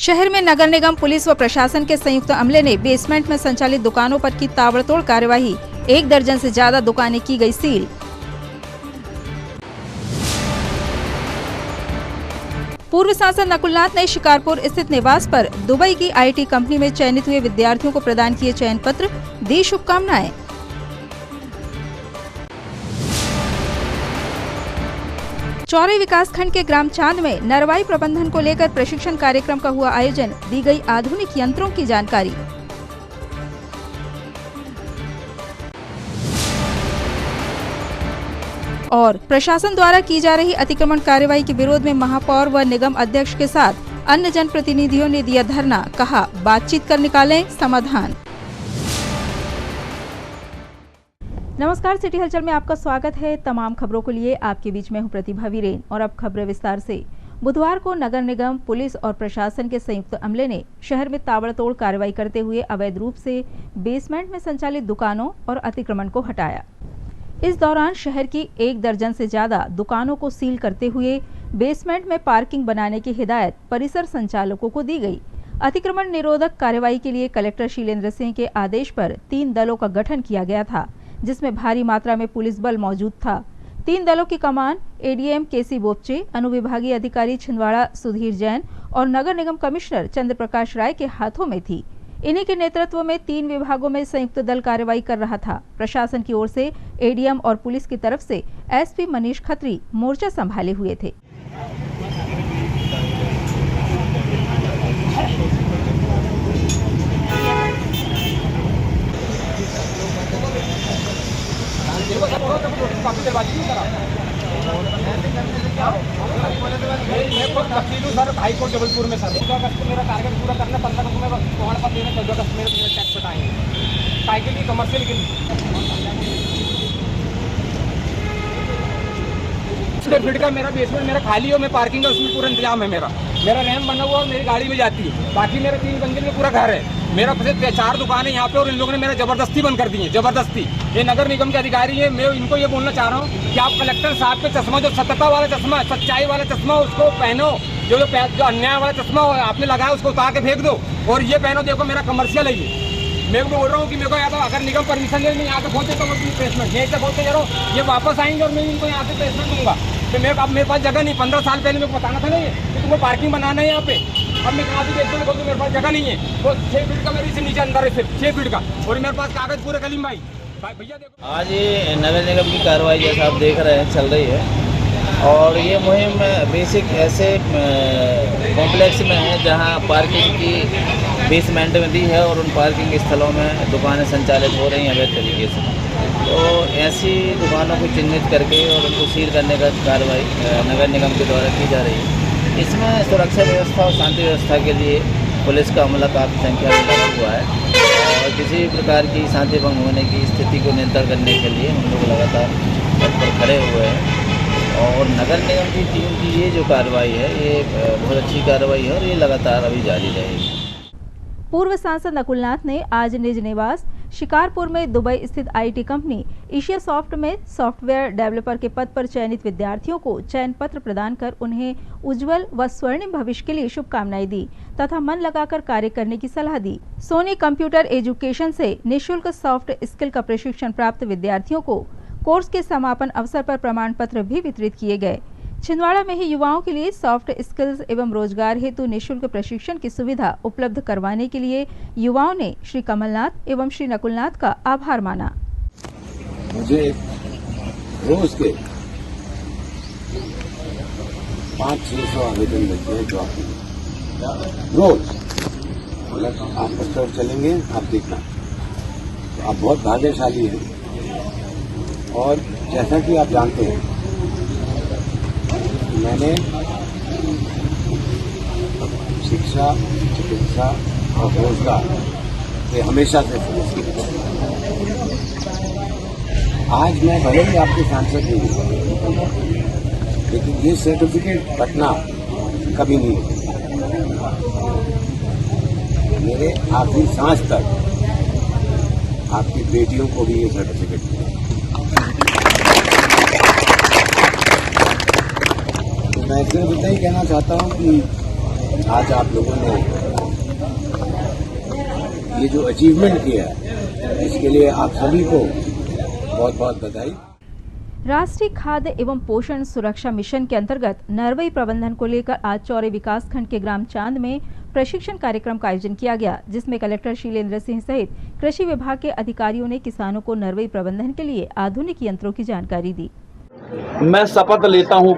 शहर में नगर निगम पुलिस व प्रशासन के संयुक्त अमले ने बेसमेंट में संचालित दुकानों पर की ताबड़तोड़ कार्यवाही। 1 दर्जन से ज्यादा दुकानें की गई सील। पूर्व सांसद नकुलनाथ ने शिकारपुर स्थित निवास पर दुबई की आईटी कंपनी में चयनित हुए विद्यार्थियों को प्रदान किए चयन पत्र, दी शुभकामनाएं। चौरी विकासखंड के ग्राम चांद में नरवाई प्रबंधन को लेकर प्रशिक्षण कार्यक्रम का हुआ आयोजन, दी गई आधुनिक यंत्रों की जानकारी। और प्रशासन द्वारा की जा रही अतिक्रमण कार्रवाई के विरोध में महापौर व निगम अध्यक्ष के साथ अन्य जनप्रतिनिधियों ने दिया धरना, कहा बातचीत कर निकालें समाधान। नमस्कार, सिटी हलचल में आपका स्वागत है। तमाम खबरों को लिए आपके बीच में हूं प्रतिभा वीरेन और अब खबरें विस्तार से। बुधवार को नगर निगम, पुलिस और प्रशासन के संयुक्त अमले ने शहर में ताबड़तोड़ कार्रवाई करते हुए अवैध रूप से बेसमेंट में संचालित दुकानों और अतिक्रमण को हटाया। इस दौरान शहर की 1 दर्जन से ज्यादा दुकानों को सील करते हुए बेसमेंट में पार्किंग बनाने की हिदायत परिसर संचालकों को दी गई। अतिक्रमण निरोधक कार्रवाई के लिए कलेक्टर शीलेंद्र सिंह के आदेश पर 3 दलों का गठन किया गया था, जिसमें भारी मात्रा में पुलिस बल मौजूद था। 3 दलों की कमान एडीएम केसी बोपचे, अनुविभागीय अधिकारी छिंदवाड़ा सुधीर जैन और नगर निगम कमिश्नर चंद्र प्रकाश राय के हाथों में थी। इन्हीं के नेतृत्व में 3 विभागों में संयुक्त दल कार्रवाई कर रहा था। प्रशासन की ओर से एडीएम और पुलिस की तरफ से एसपी मनीष खत्री मोर्चा संभाले हुए थे। सर हाई कोर्ट जबलपुर में सर 14 अगस्त को मेरा टारगेट पूरा करना, 15 अगस्त में पहाड़ पर देना, 14 अगस्त में टैक्स बताएंगे साइकिल की कमर्शियल के फीट का मेरा बेसमेंट मेरा खाली हो, मैं पार्किंग का उसमें पूरा इंतजाम है। मेरा रैम बना हुआ और मेरी गाड़ी में जाती है। बाकी मेरा 3 मंजिल में पूरा घर है। मेरा 4 दुकानें यहाँ पे और इन लोगों ने मेरा जबरदस्ती बंद कर दी है, जबरदस्ती। ये नगर निगम के अधिकारी है। मैं इनको ये बोलना चाह रहा हूँ कि आप कलेक्टर साहब के चश्मा, जो सत्यता वाला चश्मा, सच्चाई वाला चश्मा, उसको पहनो। जो अन्याय वाला चश्मा आपने लगाया उसको उतार के फेंक दो और ये पहनो। देखो मेरा कमर्शियल है ये। मैं बोल रहा हूँ कि मेरे को यहाँ अगर निगम परमिशन ले, यहाँ पे पहुँचे तो मैं प्लेसमेंट यहीं से बोलते जा रहा हूँ, ये वापस आएंगे और मैं इनको यहाँ से प्लेसमेंट दूंगा। तो मेरे पास जगह नहीं। 15 साल पहले मेरे को बताना था ना ये कि तुमको पार्किंग बनाना है यहाँ पे। अब मैं कहाँ से बेसमेंट बोलूँ, मेरे पास जगह नहीं है। वो 6 फीट का मेरे से नीचे अंदर है, सिर्फ 6 फीट का, और मेरे पास कागज पूरे कलीम भाई भैया देखो। आज ये नगर निगम की कार्रवाई जैसा आप देख रहे हैं चल रही है, और ये मुहिम बेसिक ऐसे कॉम्प्लेक्स में है जहाँ पार्किंग की बेसमेंट में दी है और उन पार्किंग स्थलों में दुकानें संचालित हो रही हैं अवैध तरीके से। तो ऐसी दुकानों को चिन्हित करके और उनको सील करने का कार्रवाई नगर निगम के द्वारा की जा रही है। इसमें सुरक्षा व्यवस्था और शांति व्यवस्था के लिए पुलिस का अमला काफ़ी संख्या में लगा हुआ है और किसी भी प्रकार की शांति भंग होने की स्थिति को नियंत्रण करने के लिए हम लोग लगातार तत्पर खड़े हुए हैं। और नगर निगम की टीम की ये जो कार्रवाई है ये बहुत अच्छी कार्रवाई है और ये लगातार अभी जारी रहेगी। पूर्व सांसद नकुलनाथ ने आज निज निवास शिकारपुर में दुबई स्थित आईटी कंपनी एशिया सॉफ्ट में सॉफ्टवेयर डेवलपर के पद पर चयनित विद्यार्थियों को चयन पत्र प्रदान कर उन्हें उज्जवल व स्वर्णिम भविष्य के लिए शुभकामनाएं दी तथा मन लगाकर कार्य करने की सलाह दी। सोनी कंप्यूटर एजुकेशन से निःशुल्क सॉफ्ट स्किल का प्रशिक्षण प्राप्त विद्यार्थियों को कोर्स के समापन अवसर पर प्रमाण पत्र भी वितरित किए गए। छिंदवाड़ा में ही युवाओं के लिए सॉफ्ट स्किल्स एवं रोजगार हेतु निःशुल्क प्रशिक्षण की सुविधा उपलब्ध करवाने के लिए युवाओं ने श्री कमलनाथ एवं श्री नकुलनाथ का आभार माना। मुझे रोज के 500-600 आवेदन मिलते हैं जॉब के लिए, रोज। मतलब आप स्टोर चलेंगे, आप देखना, तो आप बहुत भाग्यशाली हैं। और जैसा कि आप जानते हैं, मैंने शिक्षा, चिकित्सा और रोजगार ये हमेशा से आज मैं भले ही आपके सांसद नहीं हूँ, लेकिन ये सर्टिफिकेट बटना कभी नहीं। मेरे आखिरी सांस तक आपकी बेटियों को भी ये सर्टिफिकेट मिला। तो मैं सिर्फ इतना ही कहना चाहता हूँ कि आज आप लोगों ने ये जो अचीवमेंट किया इसके लिए आप सभी को बहुत बहुत बधाई। राष्ट्रीय खाद्य एवं पोषण सुरक्षा मिशन के अंतर्गत नरवई प्रबंधन को लेकर आज चौरे विकासखंड के ग्राम चांद में प्रशिक्षण कार्यक्रम का आयोजन किया गया, जिसमें कलेक्टर शीलेंद्र सिंह सहित कृषि विभाग के अधिकारियों ने किसानों को नरवई प्रबंधन के लिए आधुनिक यंत्रों की जानकारी दी। मैं शपथ लेता हूं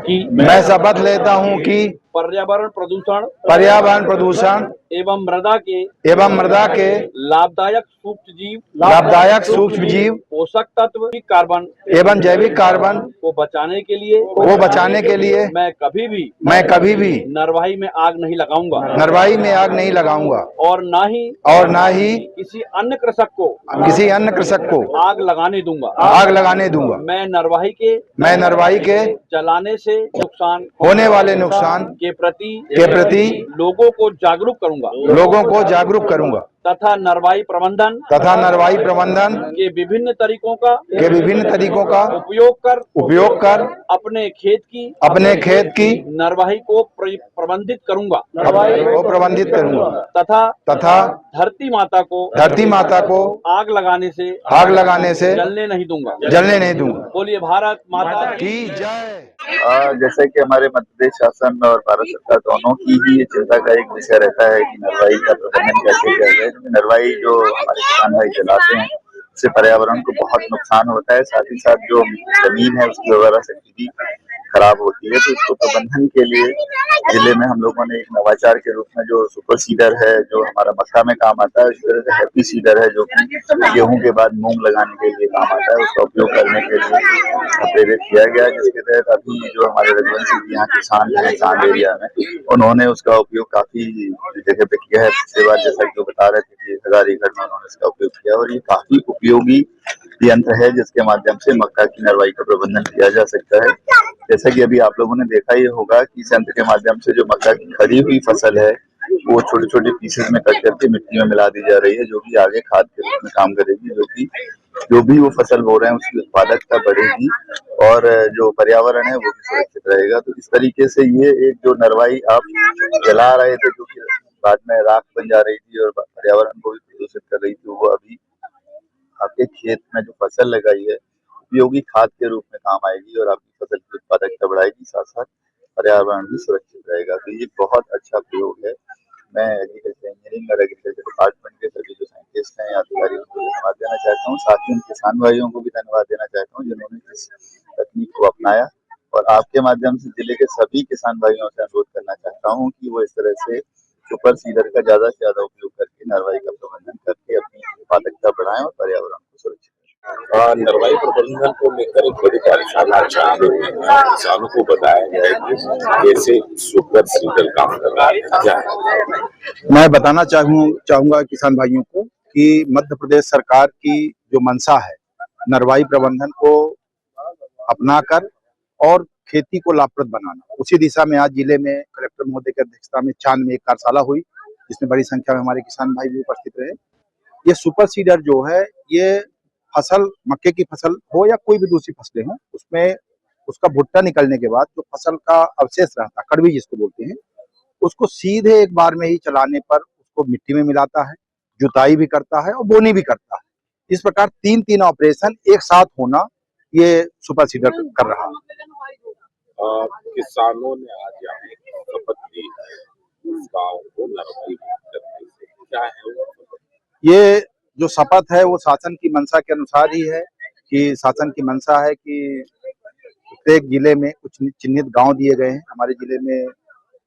कि पर्यावरण प्रदूषण एवं मृदा के लाभदायक सूक्ष्म जीव पोषक तत्व एवं जैविक कार्बन को बचाने के लिए मैं कभी भी नरवाई में आग नहीं लगाऊंगा और ना ही किसी अन्य कृषक को आग लगाने दूंगा। मैं नरवाई के जलाने से नुकसान होने वाले नुकसान के प्रति लोगों को जागरूक करूंगा तथा नरवाई प्रबंधन के विभिन्न तरीकों का उपयोग कर अपने खेत की नरवाई को प्रबंधित करूंगा तथा धरती माता को आग लगाने से जलने नहीं दूंगा। बोलिए भारत माता की जय। जैसे कि हमारे मध्य प्रदेश शासन और भारत सरकार दोनों की ही ये चिंता का एक विषय रहता है कि नरवाई का प्रबंधन कैसे किया जाए। नरवाई जो हमारे किसान भाई जलाते हैं उससे पर्यावरण को बहुत नुकसान होता है, साथ ही साथ जो जमीन है उसकी उर्वरा शक्ति भी खराब होती है। तो इसको प्रबंधन के लिए जिले में हम लोगों ने एक नवाचार के रूप में जो सुपर सीडर है जो हमारा मक्का में काम आता है, इसी तरह से हैप्पी सीडर है जो कि गेहूं के बाद मूंग लगाने के लिए काम आता है, उसका उपयोग करने के लिए प्रेरित किया गया, जिसके तहत अभी जो हमारे रघुवंशी जी यहाँ किसान है चांद एरिया में, उन्होंने उसका उपयोग काफी जगह पे किया है। पिछले बार जैसा कि वो बता रहे थे कि 1000 एकड़ में उन्होंने इसका उपयोग किया और ये काफी उपयोगी यंत्र है जिसके माध्यम से मक्का की नरवाई का प्रबंधन किया जा सकता है। जैसा कि अभी आप लोगों ने देखा ही होगा कि इस यंत्र के माध्यम से जो मक्का की खड़ी हुई फसल है वो छोटे छोटे पीसेस में कट करके मिट्टी में मिला दी जा रही है, जो कि आगे खाद के रूप में काम करेगी, जो कि जो भी वो फसल बो रहे हैं उसकी उत्पादकता बढ़ेगी और जो पर्यावरण है वो भी सुरक्षित रहेगा। तो इस तरीके से ये एक जो नरवाई आप जला रहे थे जो कि बाद में राख बन जा रही थी और पर्यावरण को भी प्रदूषित कर रही थी, वो अभी आपके खेत में जो फसल लगाई है उपयोगी खाद के रूप में काम आएगी और आपकी फसल की उत्पादकता बढ़ाएगी, साथ साथ पर्यावरण भी सुरक्षित रहेगा। तो ये बहुत अच्छा प्रयोग है। मैं एग्रीकल्चर इंजीनियरिंग और एग्रीकल्चर डिपार्टमेंट के सभी जो साइंटिस्ट हैं अधिकारियों को धन्यवाद देना चाहता हूँ, साथ ही किसान भाइयों को भी धन्यवाद देना चाहता हूँ जिन्होंने इस तकनीक को अपनाया और आपके माध्यम से जिले के सभी किसान भाइयों से अनुरोध करना चाहता हूँ कि वो इस तरह से सुपर सीडर का ज्यादा से ज्यादा उपयोग करके नरवाई का प्रबंधन करके अपनी उत्पादकता बढ़ाएं और पर्यावरण को सुरक्षित रखें। नरवाई प्रबंधन को लेकर एक बड़ी कार्यशाला किसानों को बताया गया कि कैसे सुपर सीडर काम कर रहा है। क्या है मैं बताना चाहूंगा किसान भाइयों को कि मध्य प्रदेश सरकार की जो मंशा है नरवाई प्रबंधन को अपनाकर और खेती को लाभप्रद बनाना, उसी दिशा में आज जिले में कलेक्टर महोदय की अध्यक्षता में चांद में एक कार्यशाला हुई जिसमें बड़ी संख्या में हमारे किसान भाई भी उपस्थित रहे। ये सुपर सीडर जो है ये फसल मक्के की फसल हो या कोई भी दूसरी फसलें हो उसमें उसका भुट्टा निकलने के बाद जो फसल का अवशेष रहता है कड़वी जिसको बोलते हैं, उसको सीधे एक बार में ही चलाने पर उसको मिट्टी में मिलाता है, जुताई भी करता है और बोनी भी करता है। इस प्रकार तीन ऑपरेशन एक साथ होना ये सुपर सीडर कर रहा है। किसानों ने आज यहाँ शपथ ली इस गाँव को नरवाई करने से, क्या है वो? ये जो शपथ है वो शासन की मंशा के अनुसार ही है कि शासन की मंशा है कि प्रत्येक जिले में कुछ चिन्हित गांव दिए गए हैं। हमारे जिले में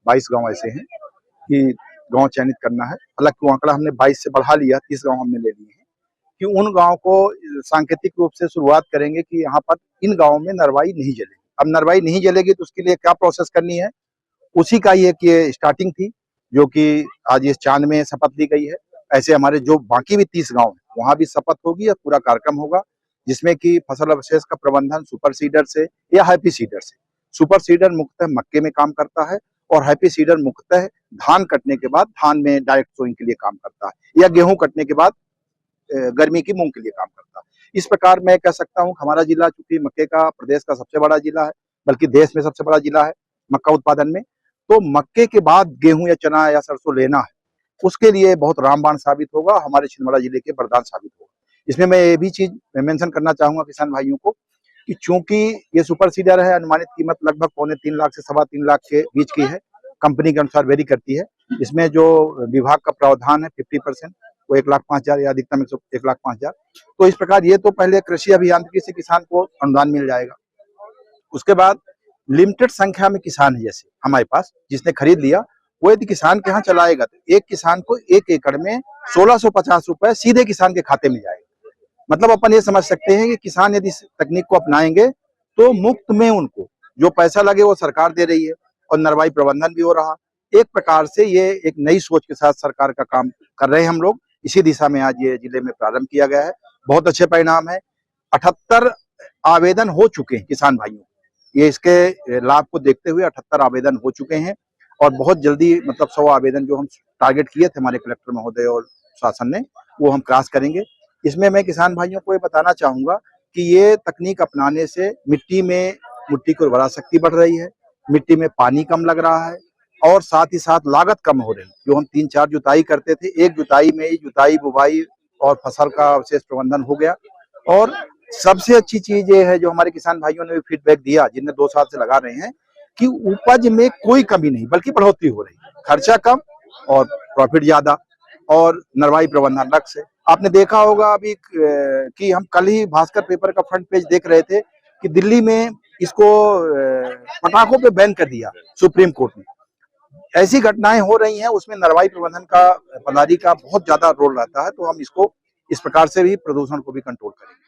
22 गांव ऐसे हैं कि गांव चयनित करना है, हालांकि वो आंकड़ा हमने 22 से बढ़ा लिया, 30 गांव हमने ले लिए हैं कि उन गांव को सांकेतिक रूप से शुरुआत करेंगे कि यहाँ पर इन गाँव में नरवाई नहीं जलेगी। अब नरवाई नहीं जलेगी तो उसके लिए क्या प्रोसेस करनी है, उसी का ये कि स्टार्टिंग थी जो कि आज इस चांद में शपथ ली गई है। ऐसे हमारे जो बाकी भी 30 गांव है वहां भी शपथ होगी और पूरा कार्यक्रम होगा जिसमें कि फसल अवशेष का प्रबंधन सुपर सीडर से या हैप्पी सीडर से। सुपर सीडर मुख्यतः मक्के में काम करता है और हैप्पी सीडर मुख्यतः धान कटने के बाद धान में डायरेक्ट सोइंग के लिए काम करता है या गेहूं कटने के बाद गर्मी की मूंग के लिए काम करता है। इस प्रकार मैं कह सकता हूँ हमारा जिला चूंकि मक्के का प्रदेश का सबसे बड़ा जिला है, बल्कि देश में सबसे बड़ा जिला है मक्का उत्पादन में, तो मक्के के बाद गेहूं या चना या सरसों लेना है, उसके लिए बहुत रामबाण साबित होगा, हमारे छिंदवाड़ा जिले के वरदान साबित होगा। इसमें मैं ये भी चीज मेंशन करना चाहूंगा किसान भाइयों को कि चूंकि ये सुपर सीडर है, अनुमानित कीमत लगभग 2.25 लाख से 3.25 लाख के बीच की है, कंपनी के अनुसार वेरी करती है। इसमें जो विभाग का प्रावधान है 50%, वो 1,05,000 या अधिकतम 1,05,000। तो इस प्रकार ये तो पहले कृषि अभियांत्रिकी से किसान को अनुदान मिल जाएगा। उसके बाद लिमिटेड संख्या में किसान है जैसे हमारे पास, जिसने खरीद लिया वो यदि किसान के यहाँ चलाएगा तो एक किसान को 1 एकड़ में 1650 रुपए सीधे किसान के खाते में जाएगा। मतलब अपन ये समझ सकते हैं कि किसान यदि इस तकनीक को अपनाएंगे तो मुफ्त में उनको जो पैसा लगे वो सरकार दे रही है और नरवाई प्रबंधन भी हो रहा। एक प्रकार से ये एक नई सोच के साथ सरकार का काम कर रहे हैं हम लोग। इसी दिशा में आज ये जिले में प्रारंभ किया गया है। बहुत अच्छे परिणाम है। 78 आवेदन हो चुके हैं किसान भाइयों, ये इसके लाभ को देखते हुए 78 आवेदन हो चुके हैं और बहुत जल्दी मतलब 100 आवेदन जो हम टारगेट किए थे हमारे कलेक्टर महोदय और शासन ने, वो हम क्रॉस करेंगे। इसमें मैं किसान भाइयों को ये बताना चाहूंगा कि ये तकनीक अपनाने से मिट्टी की उर्वरा शक्ति बढ़ रही है, मिट्टी में पानी कम लग रहा है और साथ ही साथ लागत कम हो रही है। जो हम 3-4 जुताई करते थे, एक जुताई में ही जुताई, बुवाई और फसल का विशेष प्रबंधन हो गया। और सबसे अच्छी चीज ये है जो हमारे किसान भाइयों ने भी फीडबैक दिया, जिनने 2 साल से लगा रहे हैं, कि उपज में कोई कमी नहीं बल्कि बढ़ोतरी हो रही है, खर्चा कम और प्रॉफिट ज्यादा और नरवाई प्रबंधन अलग से। आपने देखा होगा अभी कि हम कल ही भास्कर पेपर का फ्रंट पेज देख रहे थे कि दिल्ली में इसको पटाखों पे बैन कर दिया सुप्रीम कोर्ट ने। ऐसी घटनाएं हो रही हैं, उसमें नरवाई प्रबंधन का पदाधिकारी का बहुत ज्यादा रोल रहता है। तो हम इसको इस प्रकार से भी प्रदूषण को भी कंट्रोल करेंगे।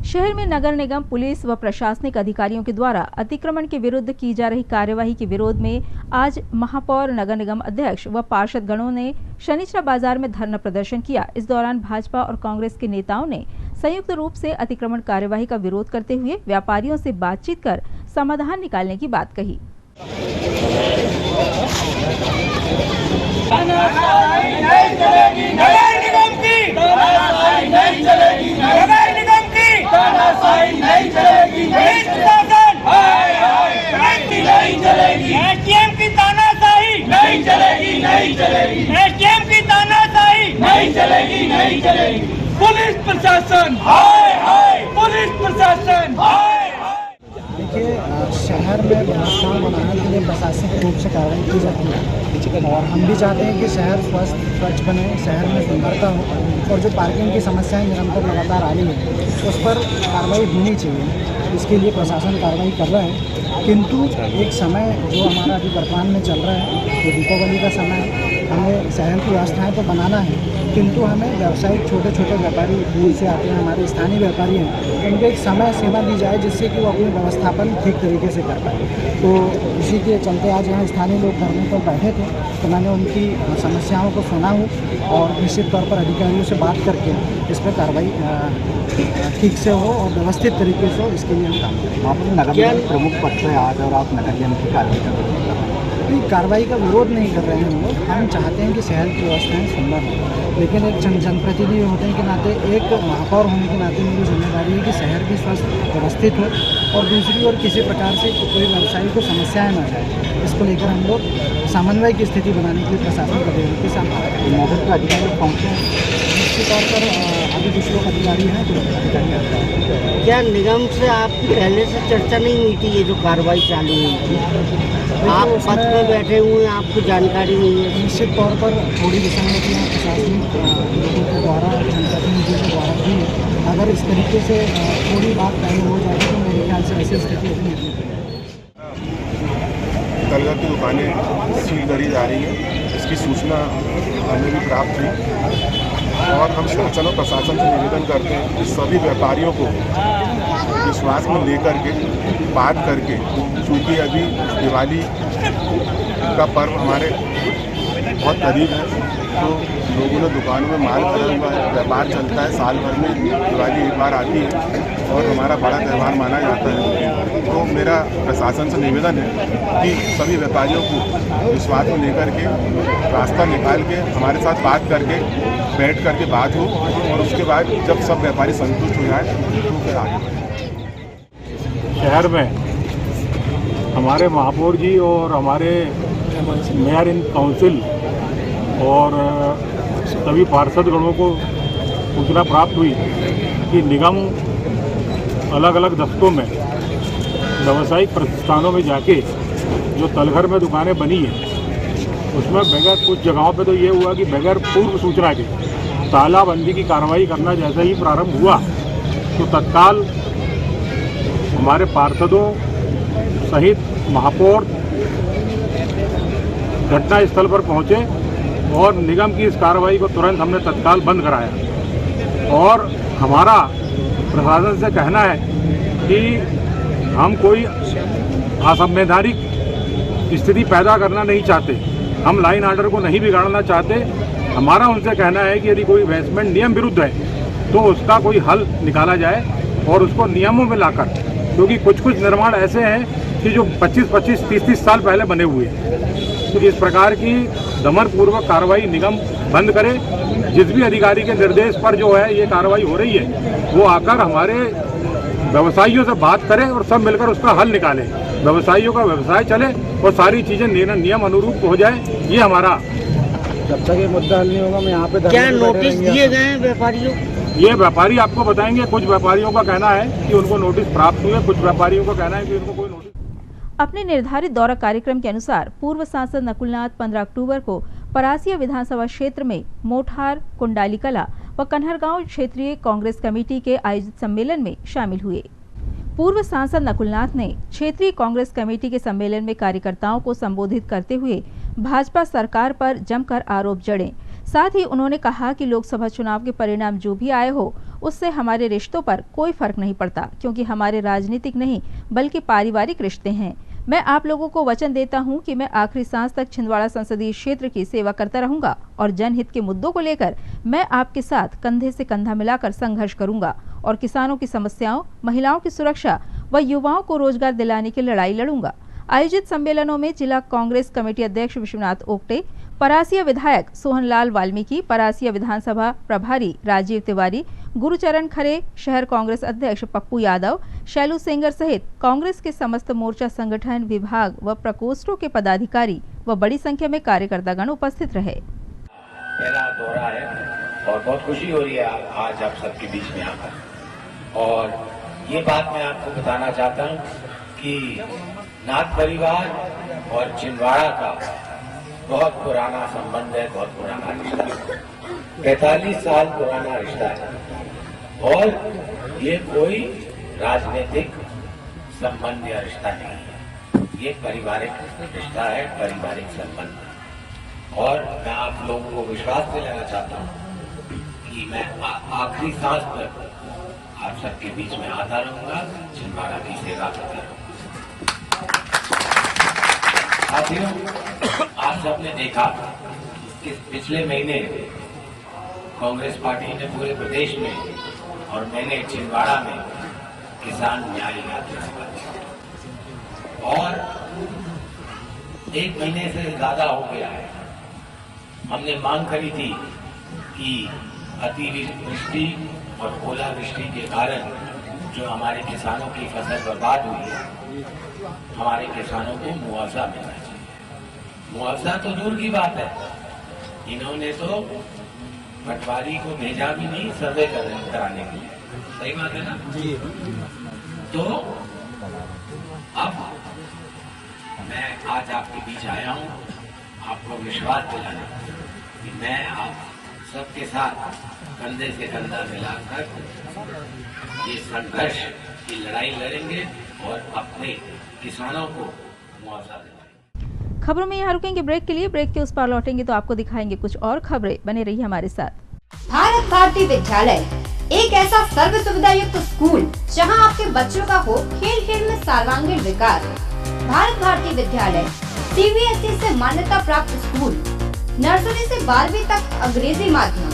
शहर में नगर निगम, पुलिस व प्रशासनिक अधिकारियों के द्वारा अतिक्रमण के विरुद्ध की जा रही कार्यवाही के विरोध में आज महापौर, नगर निगम अध्यक्ष व पार्षद गणों ने शनिचरा बाजार में धरना प्रदर्शन किया। इस दौरान भाजपा और कांग्रेस के नेताओं ने संयुक्त रूप से अतिक्रमण कार्यवाही का विरोध करते हुए व्यापारियों से बातचीत कर समाधान निकालने की बात कही। पुलिस प्रशासन हाय हाय, पुलिस प्रशासन हाय हाय। देखिए, शहर में व्यवस्था बनाने के लिए प्रशासनिक रूप से कार्रवाई की जाती है और हम भी चाहते हैं कि शहर स्वच्छ बने, शहर में सुंदरता हो और जो पार्किंग की समस्याएं निरंतर लगातार आ रही है उस पर कार्रवाई होनी चाहिए। इसके लिए प्रशासन कार्रवाई कर रहा है, किंतु एक समय जो हमारा अभी वर्तमान में चल रहा है, जो दीपावली का समय है, हमें शहर की व्यवस्थाएं तो बनाना है, किंतु हमें व्यावसायिक छोटे छोटे व्यापारी दूर से आते हैं, हमारे स्थानीय व्यापारी हैं, उनको एक समय सीमा दी जाए जिससे कि वो अपने व्यवस्थापन ठीक तरीके से कर पाए। तो इसी के चलते आज यहाँ स्थानीय लोग धरने पर बैठे थे, तो मैंने उनकी समस्याओं को सुना हूँ और निश्चित तौर पर अधिकारियों से बात करके इस पर कार्रवाई ठीक से हो और व्यवस्थित तरीके से हो, इसके लिए हम काम करें। आप नगर निगम प्रमुख पद पर आज और आप नगर निगम की कार्रवाई कर रहे हैं? कार्रवाई का विरोध नहीं कर रहे हैं हम लोग। हम चाहते हैं कि शहर की व्यवस्थाएं सुंदर हो, लेकिन एक जनप्रतिनिधि होने के नाते, एक महापौर होने के नाते मेरी जिम्मेदारी है कि शहर भी स्वस्थ व्यवस्थित हो और दूसरी ओर किसी प्रकार से कोई व्यवसायी को समस्याएं न जाए। इसको लेकर हम लोग समन्वय की स्थिति बनाने के लिए प्रशासन प्रदेश के साथ मौजूद अधिकारी पहुँचे हैं। निश्चित तौर पर अभी कुछ लोग अधिकारी हैं जो अधिकारी। क्या निगम से आपकी पहले से चर्चा नहीं हुई थी? ये जो कार्रवाई चालू हुई थी, आप पद पे बैठे हुए हैं, आपको जानकारी नहीं है? निश्चित तौर पर थोड़ी विसंगतियाँ प्रशासनिक लोगों के द्वारा, जनप्रतिनिधियों के द्वारा भी है। अगर इस तरीके से थोड़ी बात तय हो जाए तो मेरे ख्याल से ऐसी स्थिति नहीं। कलगर की दुकानें सील करी जा रही है, इसकी सूचना हमें भी प्राप्त हुई और हम शासन और प्रशासन से निवेदन करते हैं कि सभी व्यापारियों को विश्वास में लेकर के बात करके, चूँकि अभी दिवाली का पर्व हमारे बहुत करीब है, तो लोगों ने दुकानों में माल भरा हुआ है, व्यापार चलता है, साल भर में दिवाली एक बार आती है और हमारा बड़ा त्यौहार माना जाता है। तो मेरा प्रशासन से निवेदन है कि सभी व्यापारियों को विश्वास में लेकर के रास्ता निकाल के हमारे साथ बात करके, बैठ करके बात हो और उसके बाद जब सब व्यापारी संतुष्ट हो जाए तो फिर आगे बढ़े। शहर में हमारे महापौर जी और हमारे मेयर इन काउंसिल और सभी पार्षदगणों को सूचना प्राप्त हुई कि निगम अलग अलग दफ्तरों में व्यावसायिक प्रतिष्ठानों में जाके जो तलघर में दुकानें बनी हैं उसमें बगैर कुछ जगहों पे तो ये हुआ कि बगैर पूर्व सूचना के तालाबंदी की कार्रवाई करना जैसे ही प्रारंभ हुआ तो तत्काल हमारे पार्षदों सहित महापौर घटना स्थल पर पहुंचे और निगम की इस कार्रवाई को तुरंत हमने तत्काल बंद कराया। और हमारा प्रशासन से कहना है कि हम कोई असंवैधानिक स्थिति पैदा करना नहीं चाहते, हम लाइन ऑर्डर को नहीं बिगाड़ना चाहते। हमारा उनसे कहना है कि यदि कोई इन्वेस्टमेंट नियम विरुद्ध है तो उसका कोई हल निकाला जाए और उसको नियमों में लाकर, क्योंकि कुछ निर्माण ऐसे हैं कि जो 25-25, 30-30 साल पहले बने हुए हैं। तो इस प्रकार की दमनपूर्वक कार्रवाई निगम बंद करे। जिस भी अधिकारी के निर्देश पर जो है ये कार्रवाई हो रही है वो आकर हमारे व्यवसायियों से बात करें और सब मिलकर उसका हल निकालें, व्यवसायियों का व्यवसाय चले और सारी चीजें नियम अनुरूप हो जाए। ये हमारा जब तक ये मुद्दा हल नहीं होगा मैं यहाँ पे क्या नोटिस दिए गए हैं व्यापारियों? ये व्यापारी आपको बताएंगे। कुछ व्यापारियों का कहना है कि उनको नोटिस प्राप्त हुए, कुछ व्यापारियों का कहना है कि उनको कोई नोटिस। अपने निर्धारित दौरा कार्यक्रम के अनुसार पूर्व सांसद नकुलनाथ 15 अक्टूबर को परासिया विधानसभा क्षेत्र में मोठार, कुंडाली कला व कन्हरगांव क्षेत्रीय कांग्रेस कमेटी के आयोजित सम्मेलन में शामिल हुए। पूर्व सांसद नकुलनाथ ने क्षेत्रीय कांग्रेस कमेटी के सम्मेलन में कार्यकर्ताओं को संबोधित करते हुए भाजपा सरकार पर जमकर आरोप जड़े। साथ ही उन्होंने कहा कि लोकसभा चुनाव के परिणाम जो भी आए हो उससे हमारे रिश्तों पर कोई फर्क नहीं पड़ता, क्योंकि हमारे राजनीतिक नहीं बल्कि पारिवारिक रिश्ते हैं। मैं आप लोगों को वचन देता हूं कि मैं आखिरी सांस तक छिंदवाड़ा संसदीय क्षेत्र की सेवा करता रहूंगा और जनहित के मुद्दों को लेकर मैं आपके साथ कंधे से कंधा मिलाकर संघर्ष करूंगा और किसानों की समस्याओं, महिलाओं की सुरक्षा व युवाओं को रोजगार दिलाने की लड़ाई लड़ूंगा। आयोजित सम्मेलनों में जिला कांग्रेस कमेटी अध्यक्ष विश्वनाथ ओक्टे, परासिया विधायक सोहनलाल वाल्मीकि, परासिया विधानसभा प्रभारी राजीव तिवारी, गुरुचरण खरे, शहर कांग्रेस अध्यक्ष पप्पू यादव, शैलू सेंगर सहित कांग्रेस के समस्त मोर्चा संगठन, विभाग व प्रकोष्ठों के पदाधिकारी व बड़ी संख्या में कार्यकर्तागण उपस्थित रहे। पहला दौरा है और बहुत खुशी हो रही है आज आप सबके बीच में आकर। और ये बात मैं आपको बताना चाहता हूँ कि नाथ परिवार और छिंदवाड़ा का बहुत पुराना संबंध है, बहुत पुराना रिश्ता है, 45 साल पुराना रिश्ता है और ये कोई राजनीतिक संबंध या रिश्ता नहीं है, ये पारिवारिक रिश्ता है, पारिवारिक संबंध है। और मैं आप लोगों को विश्वास दिलाना चाहता हूँ कि मैं आखिरी सांस तक आप सबके बीच में आता रहूंगा, छिंदवाड़ा की सेवा करता रहूंगा। साथियों, आप सबने देखा इस पिछले महीने कांग्रेस पार्टी ने पूरे प्रदेश में और मैंने छिंदवाड़ा में किसान न्याय यात्रा और 1 महीने से ज्यादा हो गया है। हमने मांग करी थी कि अतिवृष्टि और ओलावृष्टि के कारण जो हमारे किसानों की फसल बर्बाद हुई है, हमारे किसानों को मुआवजा मिलना चाहिए। मुआवजा तो दूर की बात है, इन्होंने तो पटवारी को भेजा भी नहीं सर्वे कराने के लिए। सही बात है ना जी। तो अब मैं आज आपके बीच आया हूँ आपको विश्वास दिलाने कि मैं आप सबके साथ कंधे से कंधा मिलाकर ये संघर्ष की लड़ाई लड़ेंगे और अपने किसानों को मुआवजा दिलाएंगे। खबरों में यहाँ रुकेंगे ब्रेक के लिए। ब्रेक के उस पार लौटेंगे तो आपको दिखाएंगे कुछ और खबरें। बने रहिए हमारे साथ। भारत भारती विद्यालय एक ऐसा सर्व सुविधा युक्त स्कूल जहां आपके बच्चों का हो खेल खेल में सर्वांगीण विकास। भारत भारती विद्यालय CBSE से मान्यता प्राप्त स्कूल, नर्सरी से 12वीं तक अंग्रेजी माध्यम।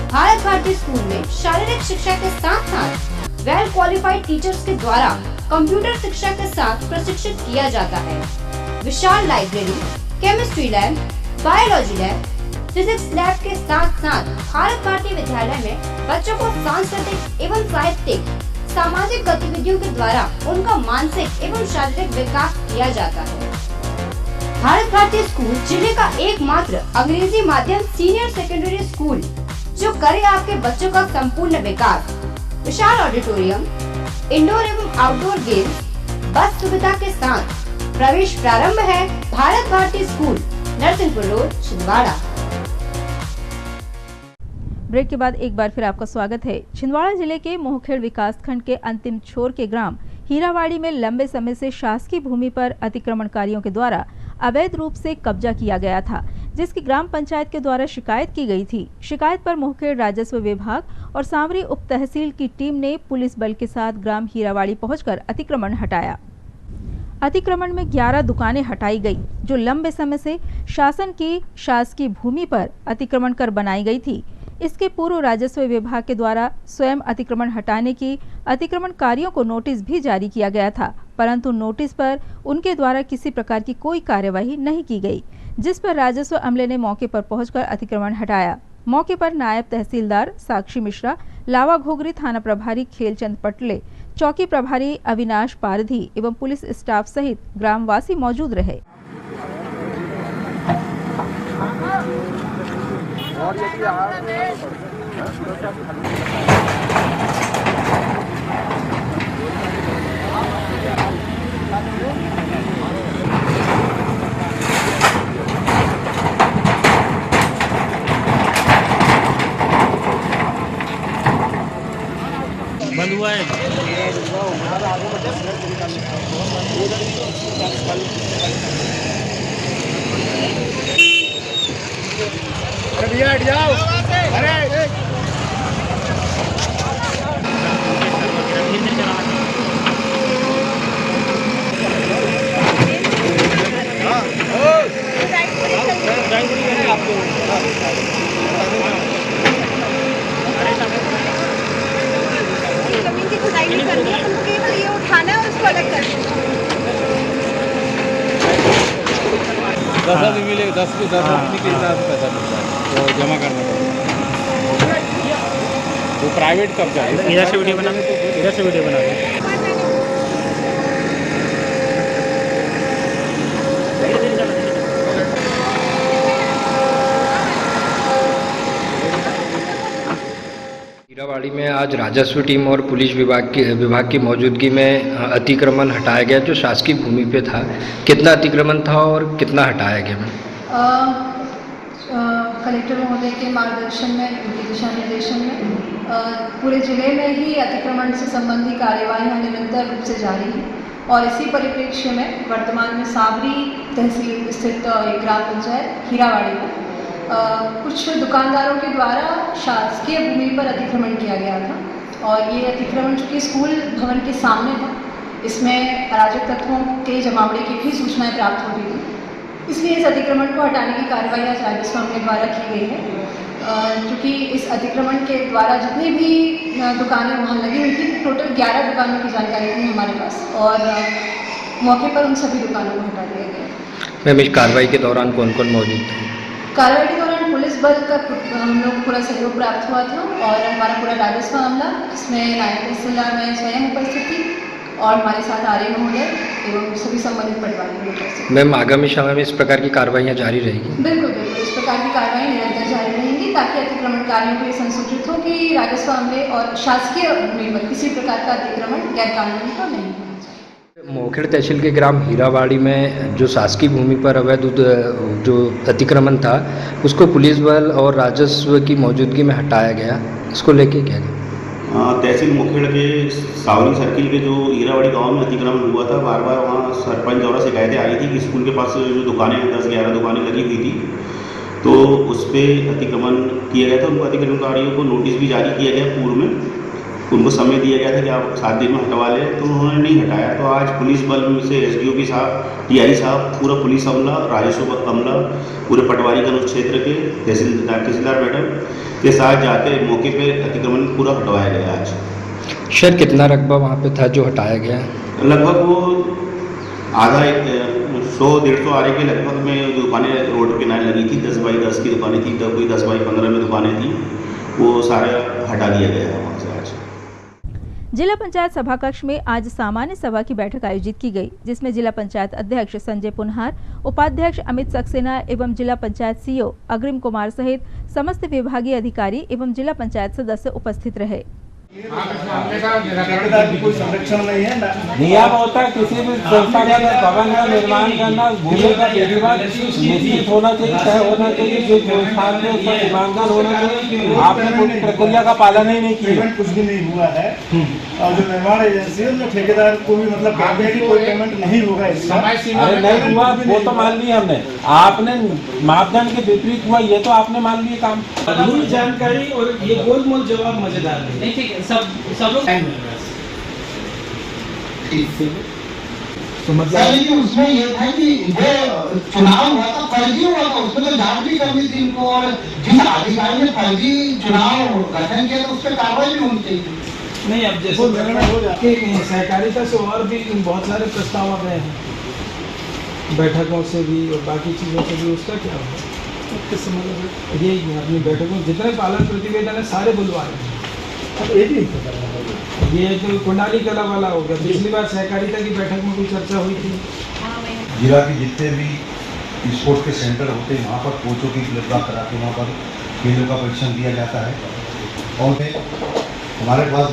भारत भारती स्कूल में शारीरिक शिक्षा के साथ साथ वेल क्वालिफाइड टीचर्स के द्वारा कंप्यूटर शिक्षा के साथ प्रशिक्षित किया जाता है। विशाल library, chemistry lab, biology lab, physics lab के साथ साथ भारत भारती विद्यालय में बच्चों को सांस्कृतिक एवं साहित्यिक सामाजिक गतिविधियों के द्वारा उनका मानसिक एवं शारीरिक विकास किया जाता है। भारत भारती स्कूल जिले का एकमात्र अंग्रेजी माध्यम सीनियर सेकेंडरी स्कूल जो करे आपके बच्चों का संपूर्ण विकास। विशाल ऑडिटोरियम, इंडोर एवं आउटडोर गेम्स, बस सुविधा के साथ प्रवेश प्रारंभ है Bharat Bharati school, Narsinghpur road, Chhindwara. Break के बाद एक बार फिर आपका स्वागत है। छिंदवाड़ा जिले के मोहखेड़ विकास खंड के अंतिम छोर के ग्राम हीरावाड़ी में लंबे समय से शासकीय भूमि पर अतिक्रमणकारियों के द्वारा अवैध रूप से कब्जा किया गया था, जिसकी ग्राम पंचायत के द्वारा शिकायत की गई थी। शिकायत पर मोहखेड़ राजस्व विभाग और सांवरी उप तहसील की टीम ने पुलिस बल के साथ ग्राम हीरावाड़ी पहुंचकर अतिक्रमण हटाया। अतिक्रमण में 11 दुकानें हटाई गई जो लंबे समय से शासन की शासकीय भूमि पर अतिक्रमण कर बनाई गई थी। इसके पूर्व राजस्व विभाग के द्वारा स्वयं अतिक्रमण हटाने की अतिक्रमणकारियों को नोटिस भी जारी किया गया था, परंतु नोटिस पर उनके द्वारा किसी प्रकार की कोई कार्यवाही नहीं की गई, जिस पर राजस्व अमले ने मौके पर पहुंचकर अतिक्रमण हटाया। मौके पर नायब तहसीलदार साक्षी मिश्रा, लावा घोगरी थाना प्रभारी खेलचंद पटले, चौकी प्रभारी अविनाश पारधी एवं पुलिस स्टाफ सहित ग्रामवासी मौजूद रहे। बंद हुआ है। हट जाओ। अरे जमीन की खुदाई नहीं करनी है, तुमको केवल ये उठाना है और उसको अलग करना है। 10 आदमी मिलेगा, 10 के 10 आदमी के हिसाब से पैसा मिलता है तो जमा करना पड़ेगा। वो प्राइवेट कब्जा है। इधर से वीडियो बना दे, इधर से वीडियो बना दे। हीरावाड़ी में आज राजस्व टीम और पुलिस विभाग की मौजूदगी में अतिक्रमण हटाया गया जो शासकीय भूमि पे था। कितना अतिक्रमण था और कितना हटाया गया? कलेक्टर महोदय के मार्गदर्शन में, उनके दिशा निर्देशन में पूरे जिले में ही अतिक्रमण से संबंधी कार्यवाही निरंतर रूप से जारी है और इसी परिप्रेक्ष्य में वर्तमान में सांवरी तहसील स्थित एक ग्राम पंचायत हीरावाड़ी में कुछ दुकानदारों के द्वारा शासकीय भूमि पर अतिक्रमण किया गया था और ये अतिक्रमण चूँकि स्कूल भवन के सामने था, इसमें अराजक तत्वों के जमावड़े की भी सूचनाएं प्राप्त हो रही थी, इसलिए इस अतिक्रमण को हटाने की कार्रवाई आज राजस्व अमले द्वारा की गई है। क्योंकि इस अतिक्रमण के द्वारा जितनी भी दुकानें वहाँ लगी हुई थी, टोटल 11 दुकानों की जानकारी थी हमारे पास और मौके पर उन सभी दुकानों को हटा दिया गया। मैम, इस कार्रवाई के दौरान कौन कौन मौजूद थे? कार्रवाई के दौरान पुलिस बल का हम लोग पूरा सहयोग प्राप्त हुआ था और हमारा पूरा राजस्व अमला, इसमें नायब तहसीलदार में स्वयं उपस्थित थी और हमारे साथ आर्य महोदय एवं सभी संबंधित पटवारी उपस्थित। मैम, आगामी समय में इस प्रकार की कार्रवाइयाँ जारी रहेगी? बिल्कुल बिल्कुल, इस प्रकार की कार्रवाई निरंतर जारी रहेंगी ताकि अतिक्रमणकारियों को ये संसूचित हो कि राजस्व अमले और शासकीय भूमि पर किसी प्रकार का अतिक्रमण गैरकानूनी तो नहीं। मोहखेड़ तहसील के ग्राम हीरावाड़ी में जो शासकीय भूमि पर अवैध जो अतिक्रमण था उसको पुलिस बल और राजस्व की मौजूदगी में हटाया गया, इसको लेके क्या? तहसील मोहखेड़ के सावरी सर्किल के जो हीरावाड़ी गांव में अतिक्रमण हुआ था, बार बार वहाँ सरपंच द्वारा शिकायतें आई थी कि स्कूल के पास जो दुकानें 10-11 दुकानें लगी हुई थी तो उस पर अतिक्रमण किया गया था। उनको अतिक्रमणकारियों को नोटिस भी जारी किया गया, पूर्व में उनको समय दिया गया था कि आप 7 दिन में हटवा लें, तो उन्होंने नहीं हटाया। तो आज पुलिस बल में से SDOP साहब, TI साहब, पूरा पुलिस अमला, राजस्व अमला, पूरे पटवारीगंज क्षेत्र के तहसीलदार मैडम के साथ जाते मौके पे अतिक्रमण पूरा हटवाया गया। आज सर, कितना रकबा वहाँ पे था जो हटाया गया? लगभग वो आधा 100-150 आरे के लगभग में दुकानें रोड किनारे लगी थी, 10 बाई 10 की दुकानें थी, तब कोई 10 बाई 15 में दुकानें थी, वो सारा हटा दिया गया है वहाँ से आज। जिला पंचायत सभा कक्ष में आज सामान्य सभा की बैठक आयोजित की गई, जिसमें जिला पंचायत अध्यक्ष संजय पुनहार, उपाध्यक्ष अमित सक्सेना एवं जिला पंचायत सीईओ अग्रिम कुमार सहित समस्त विभागीय अधिकारी एवं जिला पंचायत सदस्य उपस्थित रहे। ठेकेदार की कोई संरक्षण नहीं है ना। नियम होता है किसी भी संस्था का भवन का निर्माण करना, भूमि का निर्माण निश्चित होना चाहिए, तय होना चाहिए, जो स्थान में उसका सीमांकन होना चाहिए। आपने पूरी प्रक्रिया का पालन ही नहीं किया, कुछ भी नहीं हुआ है। और जो निर्माण एजेंसी है उसमें ठेकेदार को भी मतलब कहा गया कि कोई पेमेंट नहीं होगा इसका। अरे नहीं हुआ वो तो मान लिया हमने, आपने मापदंड के विपरीत हुआ ये तो आपने मान लिया काम। पूरी जानकारी और ये गोलमोल जवाब मजेदार नहीं। ठीक है, सब लोग तो मतलब उसमें ये था कि चुनाव हुआ था, फर्जी हुआ था, उसमें तो जांच भी करनी थी इनको, और जिस अधिकारी ने फर्जी चुनाव गठन किया तो उस पर कार्रवाई भी होनी चाहिए। नहीं, अब जैसे सहकारिता से और भी बहुत सारे प्रस्ताव आ गए हैं, बैठकों से भी और बाकी चीज़ों से भी, उसका क्या होगा किस समय ये अपनी बैठकों में जितने पालन प्रतिवेदन है सारे बुलवाए। अब एक ही ये जो कुंडाली कला वाला हो गया, पिछली बार सहकारिता की बैठक में कोई चर्चा हुई थी। जिला के जितने भी स्पोर्ट्स के सेंटर होते हैं वहाँ पर कोचों की उपलब्धता करा के वहाँ पर खेलों का परीक्षण दिया जाता है। और हमारे पास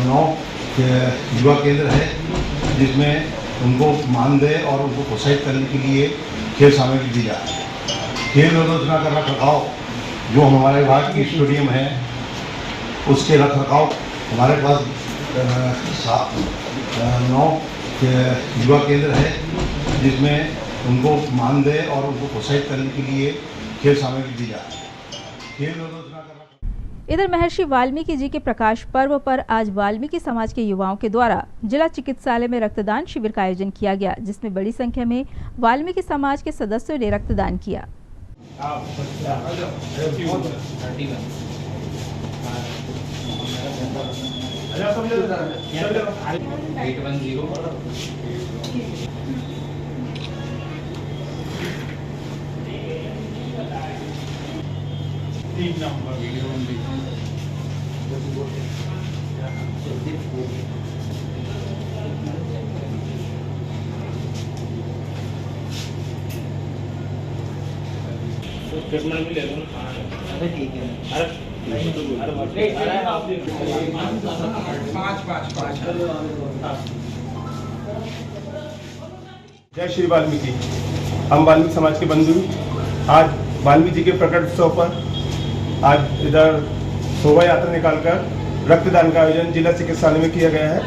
9 युवा केंद्र है जिसमें उनको मानदेय और उनको प्रोत्साहित करने के लिए खेल सामग्री दी जाती है। खेल आलोचना का रखरखाव जो हमारे विभाग की स्टेडियम है उसके रखरखाव हमारे पास 9 युवा केंद्र है जिसमें उनको मानदेय और उनको प्रोत्साहित करने के लिए खेल सामग्री दी जाती है। खेल आलोचना का इधर महर्षि वाल्मीकि जी के प्रकाश पर्व पर आज वाल्मीकि समाज के युवाओं के द्वारा जिला चिकित्सालय में रक्तदान शिविर का आयोजन किया गया, जिसमें बड़ी संख्या में वाल्मीकि समाज के सदस्यों ने रक्तदान किया। ट्रीटमेंट भी ले लो। अरे ठीक है। जय श्री वाल्मीकि। हम वाल्मीकि समाज के बंधु आज वाल्मीकि जी के प्रकट उत्सव पर आज इधर शोभा यात्रा निकालकर रक्तदान का आयोजन जिला चिकित्सालय में किया गया है,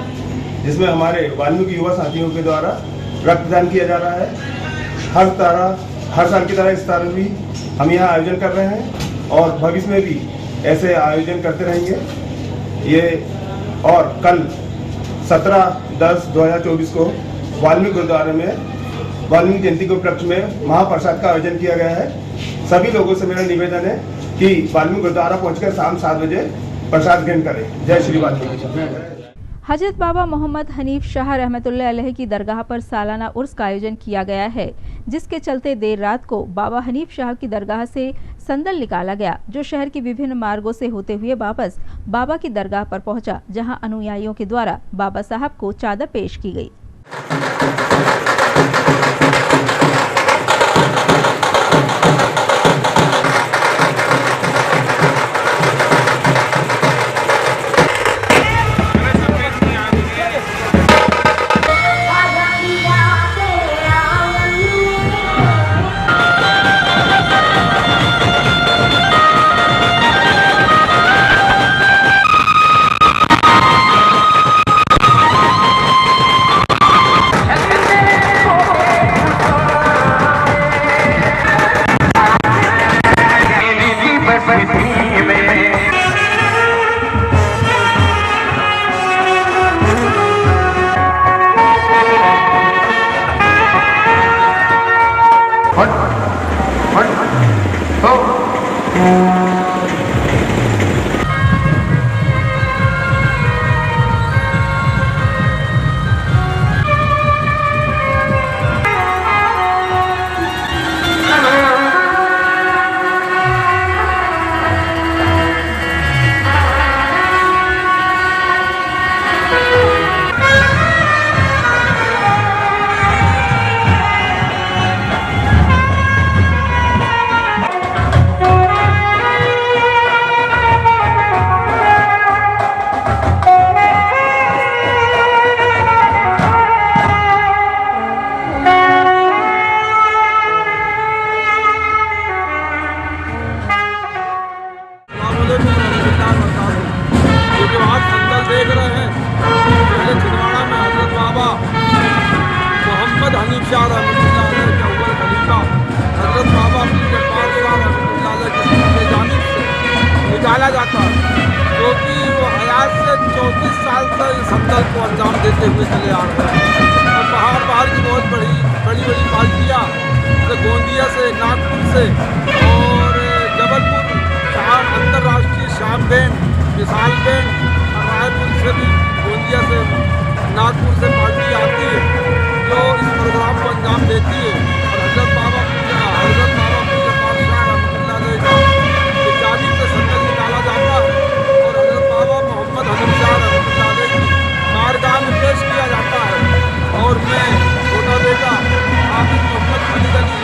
जिसमें हमारे वाल्मीकि युवा साथियों के द्वारा रक्तदान किया जा रहा है। हर साल की तरह इस साल भी हम यहाँ आयोजन कर रहे हैं और भविष्य में भी ऐसे आयोजन करते रहेंगे। ये और कल 17/10/2024 को वाल्मीकि गुरुद्वारे में वाल्मीकि जयंती के उपलक्ष्य में महाप्रसाद का आयोजन किया गया है। सभी लोगों से मेरा निवेदन है कि वाल्मीकि गुरुद्वारा पहुंचकर शाम 7 बजे प्रसाद ग्रहण करें। जय श्री वाल्मीकि। हजरत बाबा मोहम्मद हनीफ शाह रहमतुल्लाह अलैह की दरगाह पर सालाना उर्स का आयोजन किया गया है, जिसके चलते देर रात को बाबा हनीफ शाह की दरगाह से संदल निकाला गया, जो शहर की विभिन्न मार्गों से होते हुए वापस बाबा की दरगाह पर पहुंचा, जहां अनुयायियों के द्वारा बाबा साहब को चादर पेश की गई। निकाला जाता है, क्योंकि वो हयात से 34 साल से संकल्प को अंजाम देते हुए चले आ रहे हैं। और बाहर की बहुत बड़ी पार्टियाँ जैसे गोंदिया से, नागपुर से और जबलपुर, अंतर्राष्ट्रीय श्याम बैंड, विशाल बैंड और रायपुर से भी, गोंदिया से, नागपुर से पार्टी आती है जो इस प्रोग्राम को अंजाम देती है। और हजरत बाबा की जानिब से संकल्प निकाला जाता है और हजरत बाबा मोहम्मद हनीफ शाह रहमतुल्लाह अलैह की बारगाह में पेश किया जाता है। और मैं छोटा बेटा हाफिज मोहम्मद खालिद अली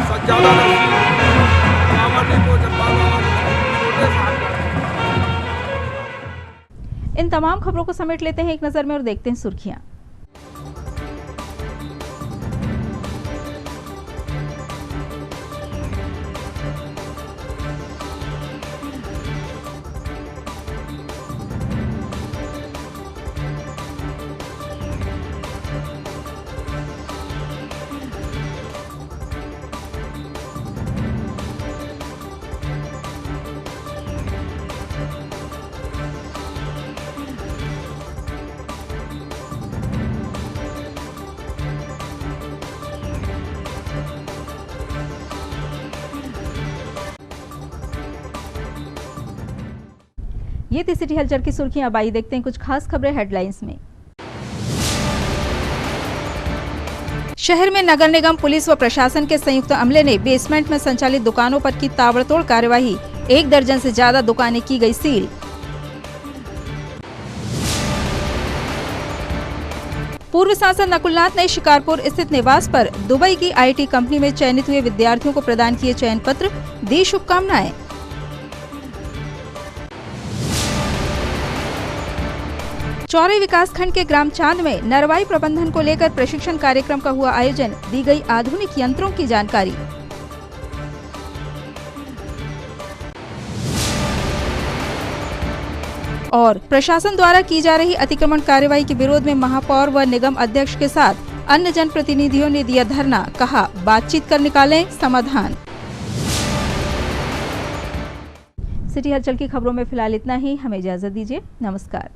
सज्जादा नसीर मामाटी को जब्बाला छोटे साहब। इन तमाम खबरों को समेट लेते हैं एक नजर में और देखते हैं सुर्खियां। ये थी सिटी हलचल की सुर्खियां। अब आइए देखते हैं कुछ खास खबरें हेडलाइंस में। शहर में नगर निगम, पुलिस व प्रशासन के संयुक्त अमले ने बेसमेंट में संचालित दुकानों पर की ताबड़तोड़ कार्यवाही। 1 दर्जन से ज्यादा दुकानें की गई सील। पूर्व सांसद नकुलनाथ ने शिकारपुर स्थित निवास पर दुबई की आईटी कंपनी में चयनित हुए विद्यार्थियों को प्रदान किए चयन पत्र, दी शुभकामनाएं। चौरी विकासखंड के ग्राम चांद में नरवाई प्रबंधन को लेकर प्रशिक्षण कार्यक्रम का हुआ आयोजन, दी गई आधुनिक यंत्रों की जानकारी। और प्रशासन द्वारा की जा रही अतिक्रमण कार्रवाई के विरोध में महापौर व निगम अध्यक्ष के साथ अन्य जनप्रतिनिधियों ने दिया धरना, कहा बातचीत कर निकालें समाधान। सिटी हलचल की खबरों में फिलहाल इतना ही। हमें इजाजत दीजिए। नमस्कार।